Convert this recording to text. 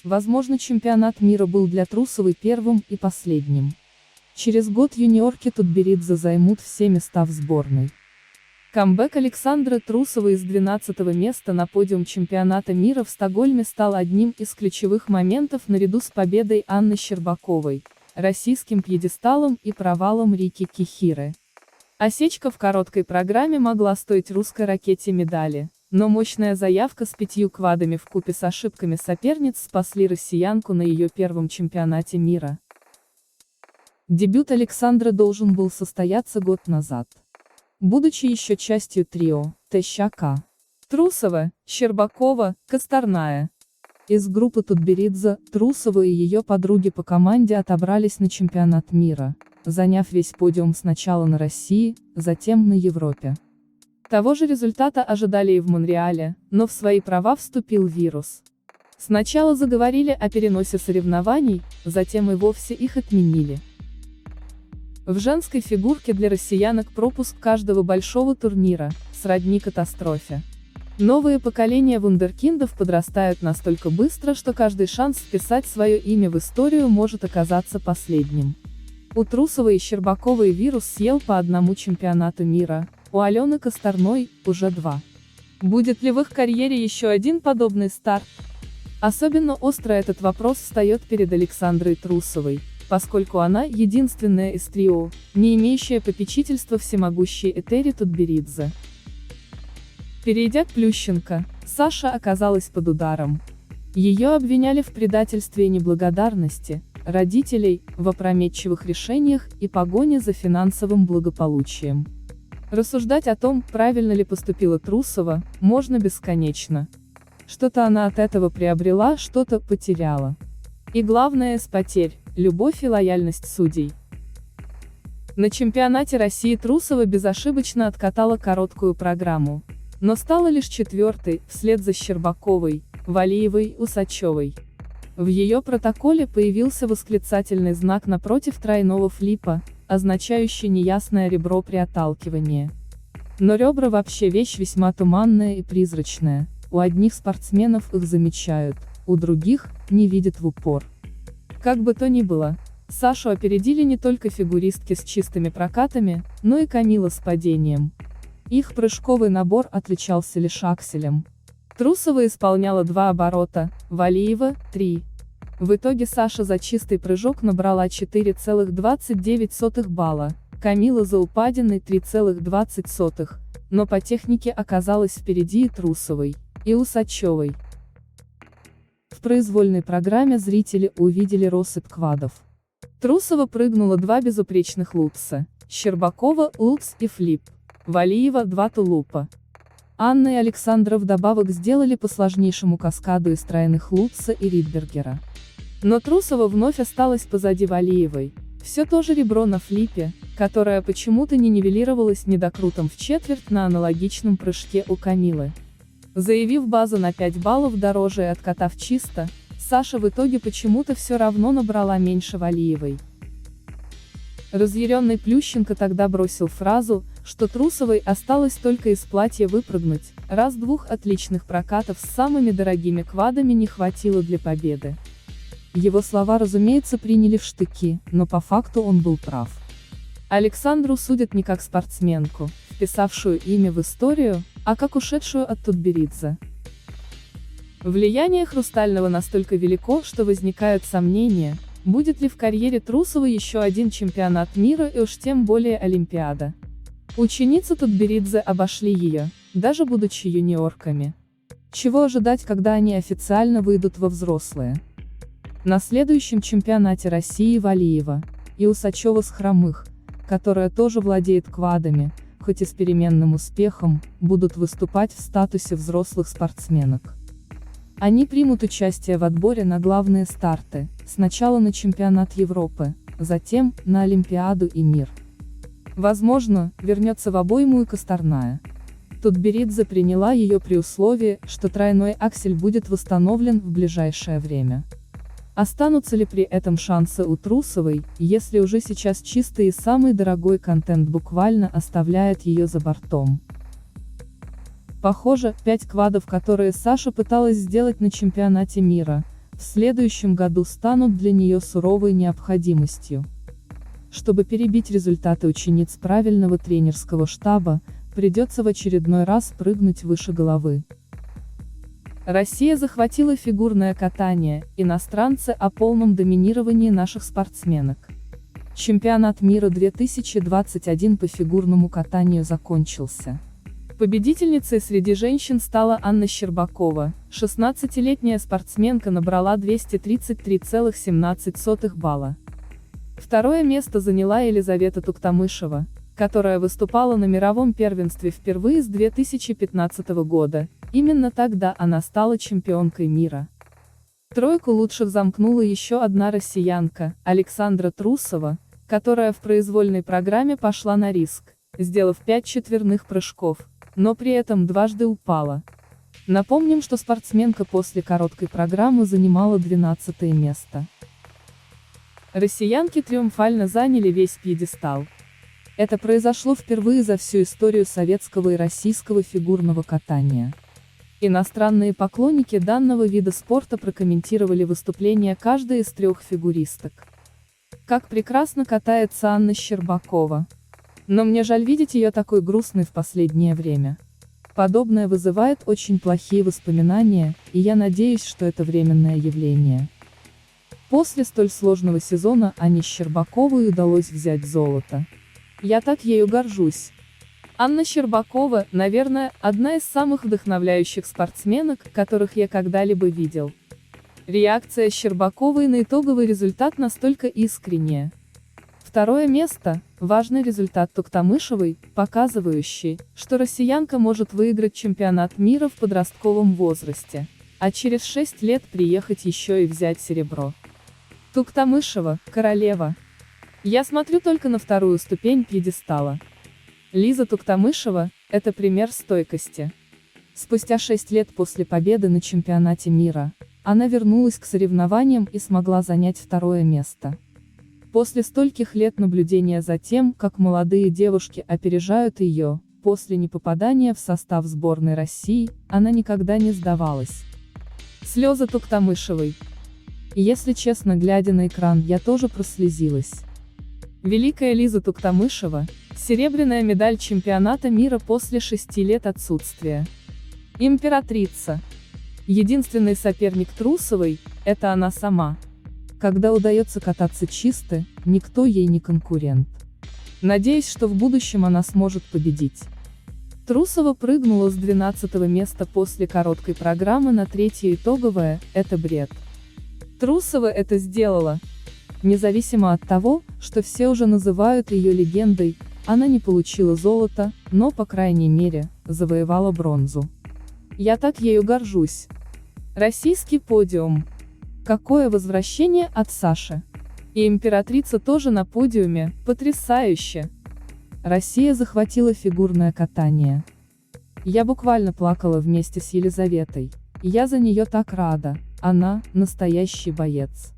возможно, чемпионат мира был для Трусовой первым и последним. Через год юниорки Тутберидзе займут все места в сборной. Камбэк Александры Трусовой из 12-го места на подиум чемпионата мира в Стокгольме стал одним из ключевых моментов наряду с победой Анны Щербаковой, российским пьедесталом и провалом Рики Кихирэ. Осечка в короткой программе могла стоить русской ракете медали, но мощная заявка с 5 квадами вкупе с ошибками соперниц спасли россиянку на ее первом чемпионате мира. Дебют Александры должен был состояться год назад. Будучи еще частью трио ТЩК Трусова, Щербакова, Косторная. Из группы Тутберидзе, Трусова и ее подруги по команде отобрались на чемпионат мира, заняв весь подиум сначала на России, затем на Европе. Того же результата ожидали и в Монреале, но в свои права вступил вирус. Сначала заговорили о переносе соревнований, затем и вовсе их отменили. В женской фигурке для россиянок пропуск каждого большого турнира сродни катастрофе. Новые поколения вундеркиндов подрастают настолько быстро, что каждый шанс вписать свое имя в историю может оказаться последним. У Трусовой и Щербаковой вирус съел по одному чемпионату мира, у Алены Косторной – уже 2. Будет ли в их карьере еще один подобный старт? Особенно остро этот вопрос встает перед Александрой Трусовой, поскольку она единственная из трио, не имеющая попечительства всемогущей Этери Тутберидзе. Перейдя к Плющенко, Саша оказалась под ударом. Ее обвиняли в предательстве и неблагодарности родителей, в опрометчивых решениях и погоне за финансовым благополучием. Рассуждать о том, правильно ли поступила Трусова, можно бесконечно. Что-то она от этого приобрела, что-то потеряла. И главное из потерь – любовь и лояльность судей. На чемпионате России Трусова безошибочно откатала короткую программу, но стала лишь 4-й, вслед за Щербаковой, Валиевой, Усачевой. В ее протоколе появился восклицательный знак напротив тройного флипа, означающий неясное ребро при отталкивании. Но ребра вообще вещь весьма туманная и призрачная, у одних спортсменов их замечают, у других – не видят в упор. Как бы то ни было, Сашу опередили не только фигуристки с чистыми прокатами, но и Камила с падением. Их прыжковый набор отличался лишь акселем. Трусова исполняла 2 оборота, Валиева – 3. В итоге Саша за чистый прыжок набрала 4,29 балла, Камила за упадиной 3,20, но по технике оказалась впереди и Трусовой, и Усачевой. В произвольной программе зрители увидели россыпь квадов. Трусова прыгнула 2 безупречных лупса, Щербакова – лупс и флип, Валиева – 2 тулупа. Анна и Александра вдобавок сделали по сложнейшему каскаду из тройных лупса и Ридбергера. Но Трусова вновь осталась позади Валиевой, все то же ребро на флипе, которое почему-то не нивелировалось недокрутом в четверть на аналогичном прыжке у Камилы. Заявив базу на 5 баллов дороже и откатав чисто, Саша в итоге почему-то все равно набрала меньше Валиевой. Разъяренный Плющенко тогда бросил фразу, что Трусовой осталось только из платья выпрыгнуть, раз 2 отличных прокатов с самыми дорогими квадами не хватило для победы. Его слова, разумеется, приняли в штыки, но по факту он был прав. Александру судят не как спортсменку, вписавшую имя в историю, а как ушедшую от Тутберидзе. Влияние Хрустального настолько велико, что возникают сомнения, будет ли в карьере Трусовой еще один чемпионат мира и уж тем более Олимпиада. Ученицы Тутберидзе обошли ее, даже будучи юниорками. Чего ожидать, когда они официально выйдут во взрослые? На следующем чемпионате России Валиева и Усачева с Хромых, которая тоже владеет квадами, хоть и с переменным успехом, будут выступать в статусе взрослых спортсменок. Они примут участие в отборе на главные старты, сначала на чемпионат Европы, затем на Олимпиаду и мир. Возможно, вернется в обойму и Косторная. Тутберидзе приняла ее при условии, что тройной аксель будет восстановлен в ближайшее время. Останутся ли при этом шансы у Трусовой, если уже сейчас чистый и самый дорогой контент буквально оставляет ее за бортом? Похоже, 5 квадов, которые Саша пыталась сделать на чемпионате мира, в следующем году станут для нее суровой необходимостью. Чтобы перебить результаты учениц правильного тренерского штаба, придется в очередной раз прыгнуть выше головы. Россия захватила фигурное катание, иностранцы о полном доминировании наших спортсменок. Чемпионат мира 2021 по фигурному катанию закончился. Победительницей среди женщин стала Анна Щербакова, 16-летняя спортсменка набрала 233,17 балла. Второе место заняла Елизавета Туктамышева, которая выступала на мировом первенстве впервые с 2015 года, именно тогда она стала чемпионкой мира. Тройку лучших замкнула еще одна россиянка, Александра Трусова, которая в произвольной программе пошла на риск, сделав 5 четверных прыжков, но при этом дважды упала. Напомним, что спортсменка после короткой программы занимала 12-е место. Россиянки триумфально заняли весь пьедестал. Это произошло впервые за всю историю советского и российского фигурного катания. Иностранные поклонники данного вида спорта прокомментировали выступление каждой из трех фигуристок. Как прекрасно катается Анна Щербакова. Но мне жаль видеть ее такой грустной в последнее время. Подобное вызывает очень плохие воспоминания, и я надеюсь, что это временное явление. После столь сложного сезона Анне Щербаковой удалось взять золото. Я так ею горжусь. Анна Щербакова, наверное, одна из самых вдохновляющих спортсменок, которых я когда-либо видел. Реакция Щербаковой на итоговый результат настолько искренняя. Второе место – важный результат Туктамышевой, показывающий, что россиянка может выиграть чемпионат мира в подростковом возрасте, а через 6 лет приехать еще и взять серебро. Туктамышева – королева. Я смотрю только на вторую ступень пьедестала. Лиза Туктамышева – это пример стойкости. Спустя 6 лет после победы на чемпионате мира, она вернулась к соревнованиям и смогла занять второе место. После стольких лет наблюдения за тем, как молодые девушки опережают ее, после непопадания в состав сборной России, она никогда не сдавалась. Слезы Туктамышевой. И если честно, глядя на экран, я тоже прослезилась. Великая Лиза Туктамышева, серебряная медаль чемпионата мира после 6 лет отсутствия. Императрица. Единственный соперник Трусовой – это она сама. Когда удается кататься чисто, никто ей не конкурент. Надеюсь, что в будущем она сможет победить. Трусова прыгнула с 12-го места после короткой программы на 3-е итоговое – это бред. Трусова это сделала. Независимо от того, что все уже называют ее легендой, она не получила золото, но, по крайней мере, завоевала бронзу. Я так ею горжусь. Российский подиум. Какое возвращение от Саши. И императрица тоже на подиуме, потрясающе. Россия захватила фигурное катание. Я буквально плакала вместе с Елизаветой. Я за нее так рада, она – настоящий боец.